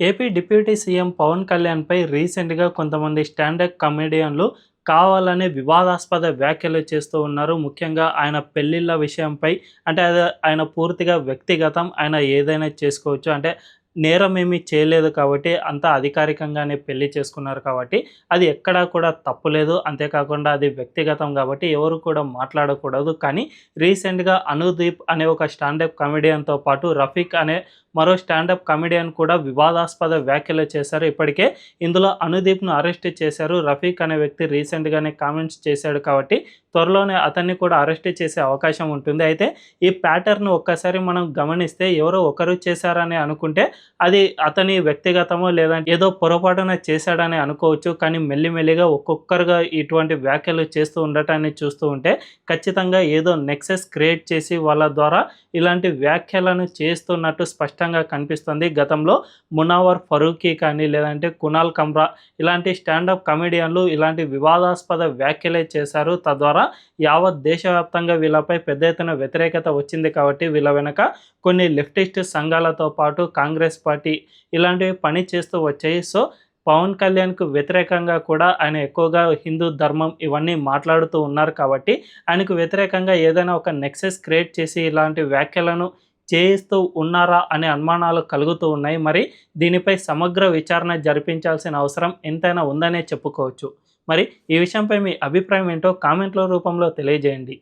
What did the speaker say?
AP deputy CM Pawan కళ్యాణ్‌పై రీసెంట్‌గా కొంతమంది stand up కమెడియన్‌లు కావాలనే వివాదాస్పద వ్యాఖ్యలు చేస్తూ ఉన్నారు. ముఖ్యంగా ఆయన పెళ్ళిళ్ళ విషయంపై అంటే అది ఆయన పూర్తిగా వ్యక్తిగతం. ఆయన ఏదైనా చేసుకోవచ్చు. అంటే నేరం ఏమీ చేయలేదు కాబట్టి అంతా అధికారికంగానే పెళ్లి చేసుకున్నారు కాబట్టి అది ఎక్కడా కూడా తప్పు లేదు. అంతేకాకుండా అది వ్యక్తిగతం కాబట్టి ఎవరు కూడా మాట్లాడకూడదు. కానీ రీసెంట్‌గా అనుదీప్ అనే ఒక స్టాండప్ కమెడియన్‌తో పాటు రఫీక్ అనే మరో స్టాండప్ కమెడియన్ కూడా వివాదాస్పద వ్యాఖ్యలు చేశారు. ఇప్పటికే ఇందులో అనుదీప్‌ను అరెస్ట్ చేశారు. రఫీక్ అనే వ్యక్తి రీసెంట్‌గానే కామెంట్స్ చేశాడు కాబట్టి త్వరలోనే అతన్ని కూడా అరెస్ట్ చేసే అవకాశం ఉంటుంది. అయితే ఈ ప్యాటర్న్ ఒక్కసారి మనం గమనిస్తే ఎవరో ఒకరు చేశారని అనుకుంటే అది అతని వ్యక్తిగతమో లేదంటే ఏదో పొరపాటున చేశాడని అనుకోవచ్చు. కానీ మెల్లిమెల్లిగా ఒక్కొక్కరుగా ఇటువంటి వ్యాఖ్యలు చేస్తూ ఉండటాన్ని చూస్తూ ఉంటే ఖచ్చితంగా ఏదో నెక్సెస్ క్రియేట్ చేసి వాళ్ళ ద్వారా ఇలాంటి వ్యాఖ్యలను చేస్తున్నట్టు స్పష్టంగా కనిపిస్తుంది. గతంలో మునవ్వర్ ఫరూకీ కానీ లేదంటే కునాల్ కమ్రా ఇలాంటి స్టాండప్ కమెడియన్లు ఇలాంటి వివాదాస్పద వ్యాఖ్యలే చేశారు. తద్వారా యావత్ దేశవ్యాప్తంగా వీళ్ళపై పెద్ద ఎత్తున వ్యతిరేకత వచ్చింది కాబట్టి వీళ్ళ వెనక కొన్ని లెఫ్టిస్ట్ సంఘాలతో పాటు కాంగ్రెస్ పార్టీ ఇలాంటివి పని చేస్తూ వచ్చాయి. సో పవన్ కళ్యాణ్‌కు వ్యతిరేకంగా కూడా ఆయన ఎక్కువగా హిందూ ధర్మం ఇవన్నీ మాట్లాడుతూ ఉన్నారు కాబట్టి ఆయనకు వ్యతిరేకంగా ఏదైనా ఒక నెక్సెస్ క్రియేట్ చేసి ఇలాంటి వ్యాఖ్యలను చేయిస్తూ ఉన్నారా అనే అనుమానాలు కలుగుతూ ఉన్నాయి. మరి దీనిపై సమగ్ర విచారణ జరిపించాల్సిన అవసరం ఎంతైనా ఉందనే చెప్పుకోవచ్చు. మరి ఈ విషయంపై మీ అభిప్రాయం ఏంటో కామెంట్‌ల రూపంలో తెలియజేయండి.